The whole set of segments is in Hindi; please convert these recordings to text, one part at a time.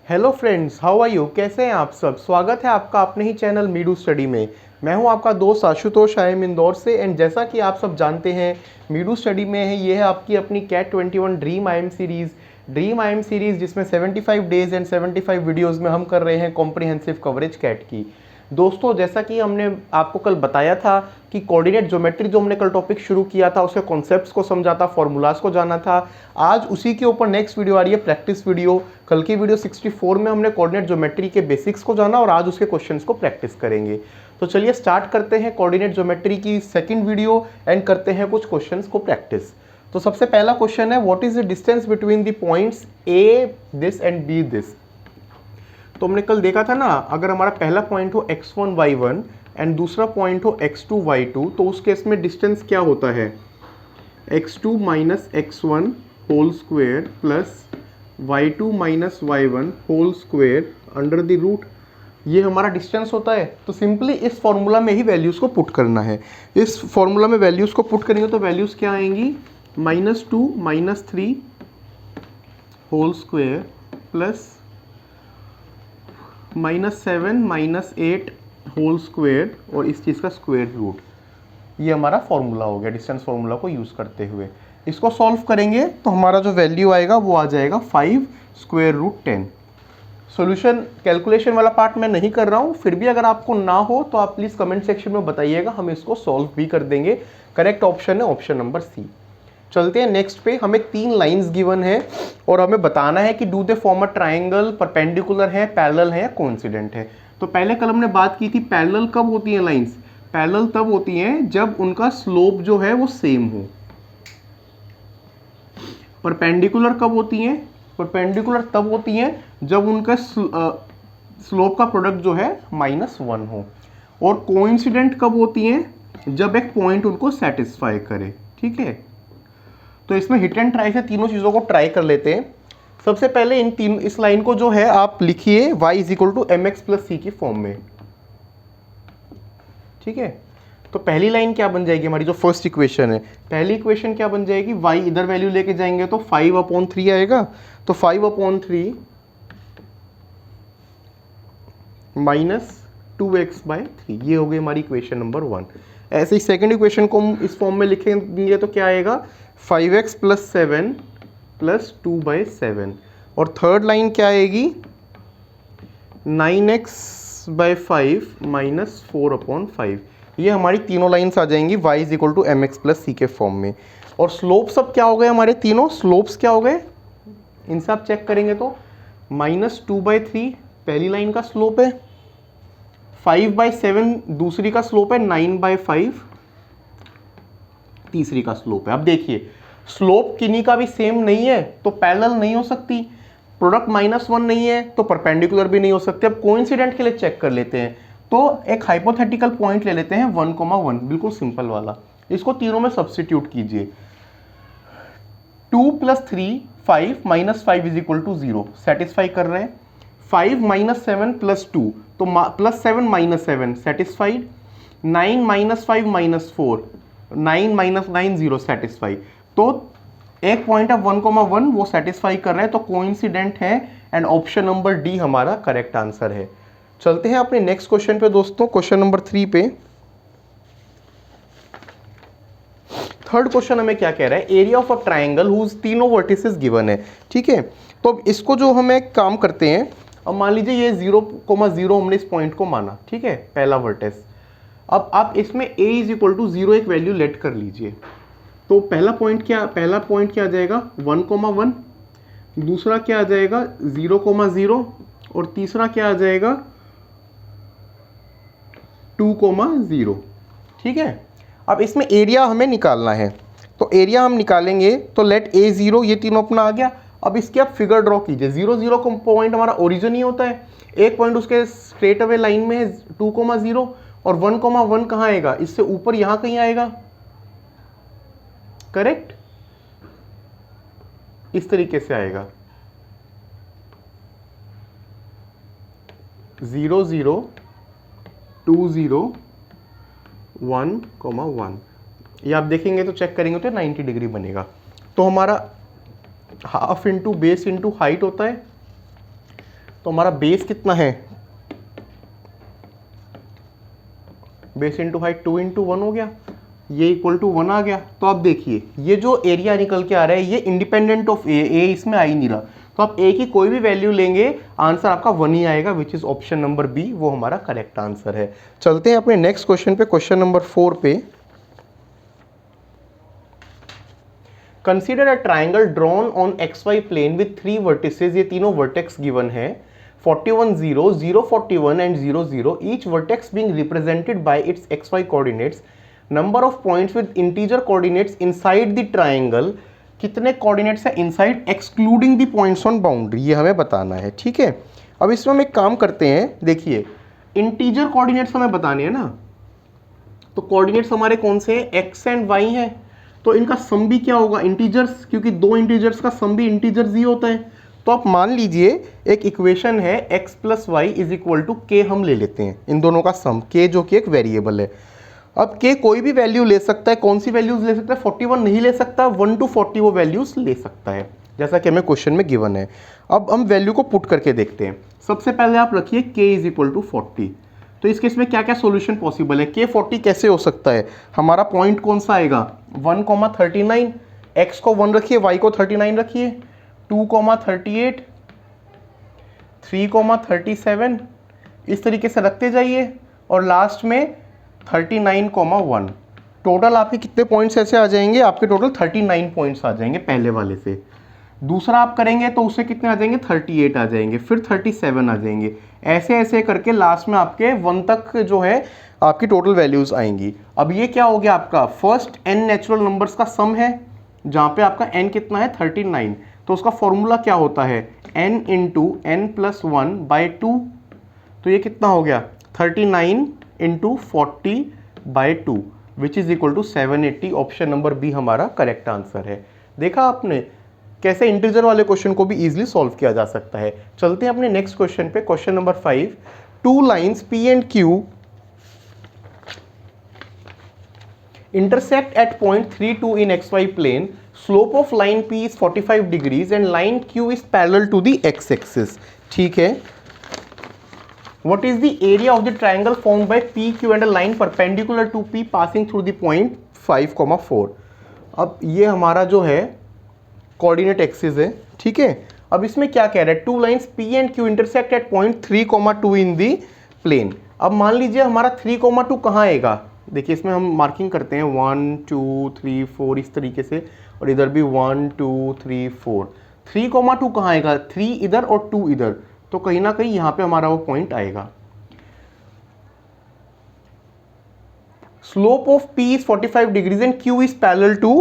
Hello friends, how are you? कैसे हैं आप सब? स्वागत है आपका अपने ही चैनल मीडू स्टडी में। मैं हूं आपका दोस्त आशुतोष, आई एम इंदौर से। एंड जैसा कि आप सब जानते हैं, मीडू स्टडी में है ये है आपकी अपनी CAT 21 dream I am series जिसमें 75 डेज एंड 75 वीडियोज़ में हम कर रहे हैं कॉम्प्रिहेंसिव कवरेज कैट की। दोस्तों, जैसा कि हमने आपको कल बताया था कि कोऑर्डिनेट ज्योमेट्री जो हमने कल टॉपिक शुरू किया था, उसके कॉन्सेप्ट्स को समझा था, फॉर्मूलाज को जाना था। आज उसी के ऊपर नेक्स्ट वीडियो आ रही है, प्रैक्टिस वीडियो। कल की वीडियो 64 में हमने कोऑर्डिनेट ज्योमेट्री के बेसिक्स को जाना और आज उसके क्वेश्चंस को प्रैक्टिस करेंगे। तो चलिए स्टार्ट करते हैं कोऑर्डिनेट ज्योमेट्री की सेकंड वीडियो एंड करते हैं कुछ क्वेश्चंस को प्रैक्टिस। तो सबसे पहला क्वेश्चन है, what is the distance between the points A this and B this. तो हमने कल देखा था ना, अगर हमारा पहला पॉइंट हो x1 y1 एंड दूसरा पॉइंट हो x2 y2, तो उस केस में डिस्टेंस क्या होता है? x2 minus x1 whole square plus y2 minus y1 whole square under the root, ये हमारा डिस्टेंस होता है। तो सिंपली इस फॉर्मूला में ही वैल्यूज़ को पुट करना है। इस फॉर्मूला में वैल्यूज़ को पुट करेंगे तो वैल्यूज़ क्या आएंगी? -2 -3 whole square plus -7 -8 whole square और इस चीज़ का स्क्वायर रूट। ये हमारा फॉर्मूला हो गया डिस्टेंस फॉर्मूला को यूज़ करते हुए। इसको सॉल्व करेंगे तो हमारा जो वैल्यू आएगा वो आ जाएगा 5 स्क्वायर रूट 10। सॉल्यूशन कैलकुलेशन वाला पार्ट मैं नहीं कर रहा हूँ, फिर भी अगर आपको ना हो तो आप प्लीज़ कमेंट सेक्शन में बताइएगा, हम इसको सॉल्व भी कर देंगे। करेक्ट ऑप्शन है ऑप्शन नंबर सी। चलते हैं नेक्स्ट पे। हमें 3 लाइंस गिवन है और हमें बताना है कि do they form a triangle, perpendicular है, पैरेलल है या कोइंसिडेंट है। तो पहले कल हमने बात की थी पैरेलल कब होती हैं लाइंस? पैरेलल तब होती हैं जब उनका स्लोप जो है वो सेम हो। परपेंडिकुलर कब होती हैं? परपेंडिकुलर तब होती हैं जब उनका स्लोप का प्रोडक्ट जो है -1 हो। और कोइंसिडेंट कब होती हैं? जब एक पॉइंट उनको सेटिस्फाई करे। ठीक है, तो इसमें हिट एंड ट्राई से तीनों चीज़ों को ट्राई कर लेते हैं। सबसे पहले इस लाइन को जो है आप लिखिए y = mx + c की फॉर्म में। ठीक है, तो पहली लाइन क्या बन जाएगी हमारी? जो फर्स्ट इक्वेशन है, पहली इक्वेशन क्या बन जाएगी? y इधर वैल्यू लेके जाएंगे तो 5/3 आएगा। तो 5/3 -2x/3, ये हो गई हमारी इक्वेशन नंबर 1। ऐसे ही सेकंड इक्वेशन को हम इस फॉर्म में लिखेंगे तो क्या आएगा? 5x + 7 + 2/7। और थर्ड लाइन क्या आएगी? 9x/5 - 4/5। ये हमारी तीनों लाइन्स आ जाएंगी y = mx + c के फॉर्म में। और स्लोप सब क्या हो गए हमारे? तीनों स्लोप्स क्या हो गए? इनसे आप चेक करेंगे तो -2/3 पहली लाइन का स्लोप है, 5/7 दूसरी का स्लोप है, 9/5 तीसरी का स्लोप है। अब देखिए, स्लोप किन्हीं का भी सेम नहीं है तो पैरेलल नहीं हो सकती, प्रोडक्ट -1 नहीं है तो परपेंडिकुलर भी नहीं हो सकते। अब कोइंसिडेंट के लिए चेक कर लेते हैं, तो एक हाइपोथेटिकल पॉइंट ले लेते हैं 1,1, बिल्कुल सिंपल वाला। इसको तीनों में सब्स्टिट्यूट कीजिए। 2 + 3 5 -5 = 0 सेटिस्फाई कर रहे हैं। 5 - 7 + 2 तो +7 - 7 सेटिस्फाइड। 9 - 5 - 4 9 - 9 0 सेटिस्फाई। तो एक पॉइंट है 1,1 वो सेटिस्फाई कर रहे हैं, तो कोइंसिडेंट है एंड ऑप्शन नंबर डी हमारा करेक्ट आंसर है। चलते हैं अपने नेक्स्ट क्वेश्चन पे दोस्तों, क्वेश्चन नंबर 3 पे। थर्ड क्वेश्चन हमें क्या कह रहा है? Area of a triangle whose तीनों वर्टिसेस गिवन है। ठीक है, तो अब इसको जो हमें काम करते हैं, अब मान लीजिए ये 0,0 हमने इस पॉइंट को माना। ठीक है, पहला वर्टेस। अब आप इसमें a = 0 एक वैल्यू लेट कर लीजिए। तो पहला पॉइंट क्या आ जाएगा? 1,1। दूसरा क्या आ जाएगा? 0,0 और तीसरा क्या आ जाएगा? 2,0। ठीक है, अब इसमें एरिया हमें निकालना है, तो एरिया हम निकालेंगे तो लेट a0, ये तीनों अपना आ गया। अब इसकी आप फिगर ड्रॉ कीजिए। 0,0 को पॉइंट हमारा ओरिजिन ही होता है, एक पॉइंट उसके स्ट्रेट अवे लाइन में है 2,0 और 1,1 कहाँ आएगा? इससे ऊपर यहां कहीं आएगा। करेक्ट, इस तरीके से आएगा 0 0 2 0 1,1। ये आप देखेंगे तो चेक करेंगे तो 90 डिग्री बनेगा। तो हमारा half into base into height होता है तो हमारा बेस कितना है, बेस इंटू हाइट 2 इंटू 1 हो गया, ये इक्वल टू 1 आ गया। तो आप देखिए ये जो एरिया निकल के आ रहा है ये इंडिपेंडेंट ऑफ ए इसमें आ ही नहीं रहा, तो आप ए की कोई भी वैल्यू लेंगे आंसर आपका 1 ही आएगा, which is option number B, वो हमारा करेक्ट आंसर है। चलते हैं अपने नेक्स्ट क्वेश्चन पे, क्वेश्चन नंबर 4 पे। Consider a triangle drawn on XY plane with 3 vertices, ये तीनों वर्टेक्स गिवन है, 41 0 0 41 and 0 0, each vertex being represented by its XY coordinates, number of points with integer coordinates inside the triangle, कितने कोऑर्डिनेट्स है inside excluding the points on boundary, ये हमें बताना है। ठीक है, अब इसमें हम एक काम करते हैं, देखिए इंटीजर कोऑर्डिनेट्स हमें बताने हैं ना, तो कोऑर्डिनेट्स हमारे कौन से हैं, एक्स एंड वाई है, तो इनका सम भी क्या होगा, इंटीजर्स, क्योंकि दो इंटीजर्स का सम भी इंटीजर्स ही होता है। तो आप मान लीजिए एक इक्वेशन है x plus y is equal to k, हम ले लेते हैं इन दोनों का सम, के जो कि एक वेरिएबल है। अब के कोई भी वैल्यू ले सकता है, कौन सी वैल्यूज ले सकता है, 41 नहीं ले सकता, 1 to 40 वो वैल्यूज ले सकता है, जैसा कि हमें क्वेश्चन में गिवन है। अब हम वैल्यू को पुट करके देखते हैं। सबसे पहले आप रखिए k इज इक्वल टू 40, तो इस केस में क्या क्या सॉल्यूशन पॉसिबल है, k 40 कैसे हो सकता है, हमारा पॉइंट कौन सा आएगा 1,39, x को 1 रखिए, y को 39 रखिए, 2,38, 3,37, इस तरीके से रखते जाइए, और लास्ट में 39,1। टोटल आपके कितने पॉइंट्स ऐसे आ जाएंगे, आपके टोटल 39 पॉइंट्स आ जाएंगे पहले वाले से। दूसरा आप करेंगे तो उससे कितने आ जाएंगे, 38 आ जाएंगे, फिर 37 आ जाएंगे, ऐसे ऐसे करके लास्ट में आपके 1 तक जो है आपकी टोटल वैल्यूज आएंगी। अब ये क्या हो गया, आपका फर्स्ट n नेचुरल नंबर्स का सम है, जहाँ पे आपका n कितना है 39, तो उसका फॉर्मूला क्या होता है n into n plus 1 by 2, तो ये कितना हो गया 39 into 40 by 2, which is equal to 780। Option number B हमारा करेक्ट आंसर है। देखा आपने कैसे इंटीजर वाले क्वेश्चन को भी इजीली सॉल्व किया जा सकता है। चलते हैं अपने नेक्स्ट क्वेश्चन पे, question number 5। To lines P and Q intersect at point 32 in xy plane, slope of line P is 45 degrees and line Q is parallel to the x axis। ठीक है, what is the area of the triangle formed by PQ and a line perpendicular to P passing through the point 5,4। अब ये हमारा जो है कोऑर्डिनेट एक्सिस है। ठीक है, अब इसमें क्या कह रहा है, two lines P and Q intersect at point 3,2 in the plane. अब मान लीजिए हमारा 3,2 कहाँ आएगा, देखिए इसमें हम मार्किंग करते हैं 1 2 3 4 इस तरीके से, और इधर भी 1 2 3 4। 3,2 कहाँ आएगा, 3 इधर और 2 इधर, तो कहीं ना कहीं यहाँ पे हमारा वो पॉइंट आएगा। Slope of P is 45 degrees and Q is parallel to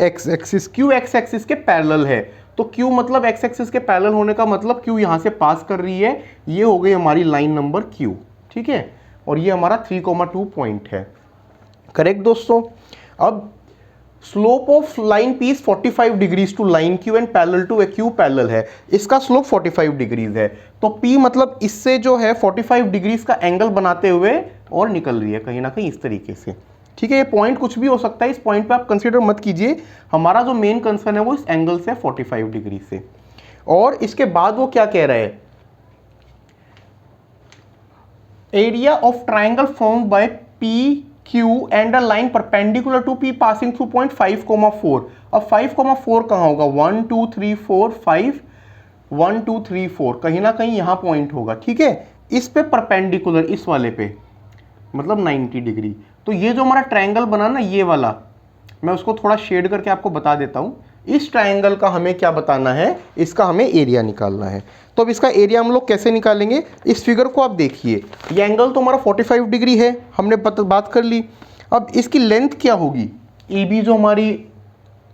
x axis. Q x axis के पैरेलल है, तो Q मतलब x एक्सिस के पैरेलल होने का मतलब Q यहां से पास कर रही है, ये हो गई हमारी लाइन नंबर Q। ठीक है, और ये हमारा 3,2 पॉइंट है। करेक्ट दोस्तों। अब slope of line P is 45 degrees to line Q and parallel to Q parallel है, इसका स्लोप 45 डिग्रीज है, तो P मतलब इससे जो है 45 डिग्रीज का एंगल बनाते हुए और निकल रही है कहीं ना कहीं इस तरीके से। ठीक है, ये पॉइंट कुछ भी हो सकता है, इस पॉइंट पे आप कंसीडर मत कीजिए, हमारा जो मेन कंसर्न है वो इस एंगल से 45 डिग्री से। और इसके बाद वो क्या कह रहा है, area of triangle formed by P Q and a line perpendicular to P passing through point 5,4। अब 5,4 कहाँ होगा, 1 2 3 4 5, 1 2 3 4 कहीं ना कहीं यहाँ पॉइंट होगा। ठीक है, इस पे परपेंडिकुलर, इस वाले पे मतलब 90 डिग्री। तो ये जो हमारा ट्रायंगल बना ना ये वाला, मैं उसको थोड़ा शेड करके आपको बता देता हूँ। इस ट्रायंगल का हमें क्या बताना है, इसका हमें एरिया निकालना है। तो अब इसका एरिया हम लोग कैसे निकालेंगे, इस फिगर को आप देखिए, ये एंगल तो हमारा 45 डिग्री है, हमने बात कर ली। अब इसकी लेंथ क्या होगी, ए बी जो हमारी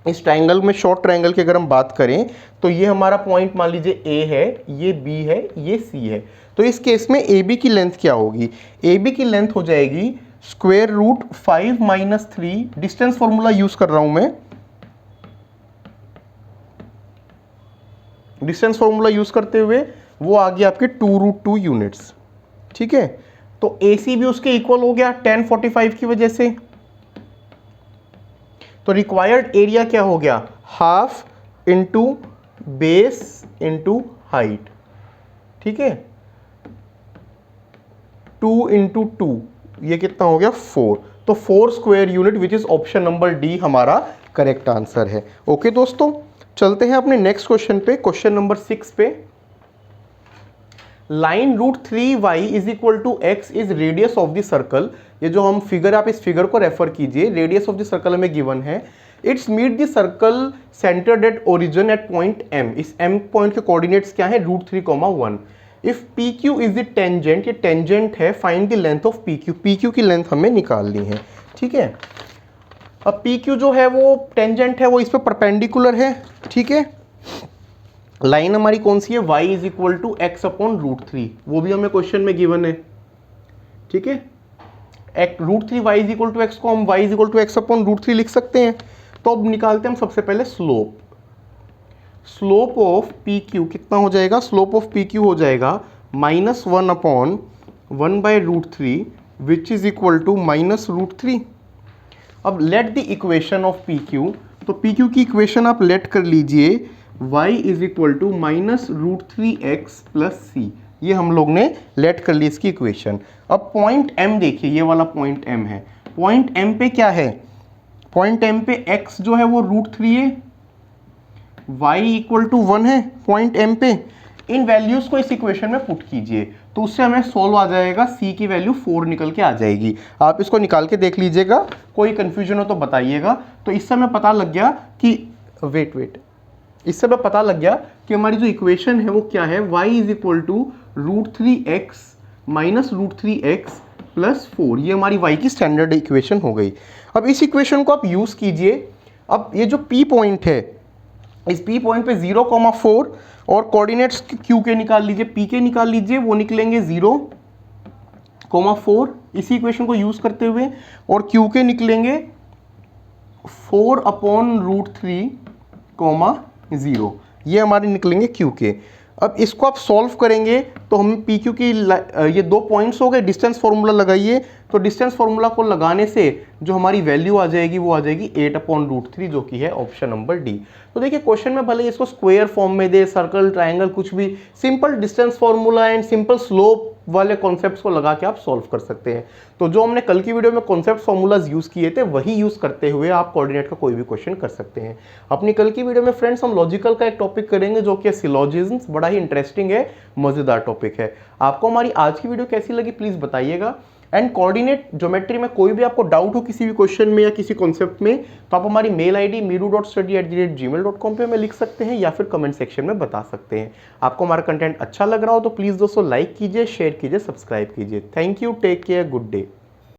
इस ट्रायंगल में शॉर्ट ट्रायंगल की अगर हम बात करें तो ये हमारा पॉइंट मान लीजिए ए है, ये बी है, ये सी है। तो इस केस में ए बी की लेंथ क्या होगी, ए बी की लेंथ हो जाएगी square root 5 minus 3, distance formula use कर रहा हूं मैं, डिस्टेंस फॉर्मूला यूज करते हुए वो आ गया आपके 2√2 यूनिट्स। ठीक है, तो AC भी उसके इक्वल हो गया tan 45 की वजह से। तो रिक्वायर्ड एरिया क्या हो गया, half into base into height. ठीक है, 2 इंटू 2 ये कितना हो गया 4, तो 4 square unit which is option number D हमारा करेक्ट आंसर है। ओके दोस्तों, चलते हैं अपने नेक्स्ट क्वेश्चन पे, क्वेश्चन नंबर 6 पे। Line √3y is equal to x is radius of the circle. ये जो हम फिगर, आप इस फिगर को रेफर कीजिए, रेडियस ऑफ द सर्कल हमें गिवन है। It's meet the circle centred at origin at point m। इस m पॉइंट के कोऑर्डिनेट्स क्या है, √3, 1। If PQ is the tangent, ये टेंजेंट है, find the length of PQ। PQ की लेंथ हमें निकालनी है, ठीक है। अब PQ जो है वो टेंजेंट है, वो इस पर परपेंडिकुलर है, ठीक है। लाइन हमारी कौन सी है, y is equal to x upon √3, वो भी हमें क्वेश्चन में गिवन है, ठीक है। √3y is equal to x को हम y is equal to x upon √3 लिख सकते हैं। तो अब निकालते हैं हम सबसे पहले स्लोप। स्लोप ऑफ PQ कितना हो जाएगा, स्लोप ऑफ PQ हो जाएगा -1 upon 1/√3 which is equal to -√3। अब let the equation of PQ, तो PQ की इक्वेशन आप लेट कर लीजिए, y is equal to -√3x plus c। ये हम लोग ने लेट कर ली इसकी इक्वेशन। अब पॉइंट M देखिए, ये वाला पॉइंट M है। पॉइंट M पे क्या है, पॉइंट M पे x जो है वो √3 है, y इक्वल टू 1 है पॉइंट M पे। इन वैल्यूज को इस इक्वेशन में पुट कीजिए, तो उससे हमें सोल्व आ जाएगा, c की वैल्यू 4 निकल के आ जाएगी। आप इसको निकाल के देख लीजिएगा, कोई कंफ्यूजन हो तो बताइएगा। तो इससे हमें पता लग गया कि इससे हमें पता लग गया कि हमारी जो इक्वेशन है वो क्या है, y is equal to √3x minus √3x plus 4। ये हमारी y की स्टैंडर्ड इक्वेशन हो गई। अब इस इक्वेशन को आप यूज़ कीजिए। अब ये जो P पॉइंट है, इस P पॉइंट पे 0,4 और कोऑर्डिनेट्स Q के निकाल लीजिए, P के निकाल लीजिए, वो निकलेंगे 0,4 इसी इक्वेशन को यूज़ करते हुए, और Q के निकलेंगे 4/√3, 0। ये हमारे निकलेंगे Q के। अब इसको आप सॉल्व करेंगे तो हम PQ की ये 2 पॉइंट्स हो गए, डिस्टेंस फॉर्मूला लगाइए। तो डिस्टेंस फॉर्मूला को लगाने से जो हमारी वैल्यू आ जाएगी वो आ जाएगी 8/√3, जो कि है ऑप्शन नंबर डी। तो देखिए क्वेश्चन में भले इसको स्क्वायर फॉर्म में दे, सर्कल, ट्राइंगल, कुछ भी, simple distance formula and simple slope वाले कॉन्सेप्ट्स को लगा के आप सॉल्व कर सकते हैं। तो जो हमने कल की वीडियो में कॉन्सेप्ट फॉर्मूलाज यूज किए थे, वही यूज करते हुए आप कोऑर्डिनेट का कोई भी क्वेश्चन कर सकते हैं। अपनी कल की वीडियो में फ्रेंड्स हम लॉजिकल का एक टॉपिक करेंगे जो कि सिलोजिज्म्स, बड़ा ही इंटरेस्टिंग है, मजेदार टॉपिक है। आपको हमारी आज की वीडियो कैसी लगी प्लीज बताइएगा। एंड कोऑर्डिनेट ज्योमेट्री में कोई भी आपको डाउट हो किसी भी क्वेश्चन में या किसी कॉन्सेप्ट में, तो आप हमारी मेल आईडी meeru.study@gmail.com पे हमें लिख सकते हैं या फिर कमेंट सेक्शन में बता सकते हैं। आपको हमारा कंटेंट अच्छा लग रहा हो तो प्लीज़ दोस्तों लाइक कीजिए, शेयर कीजिए, सब्सक्राइब कीजिए। Thank you, take care, good day.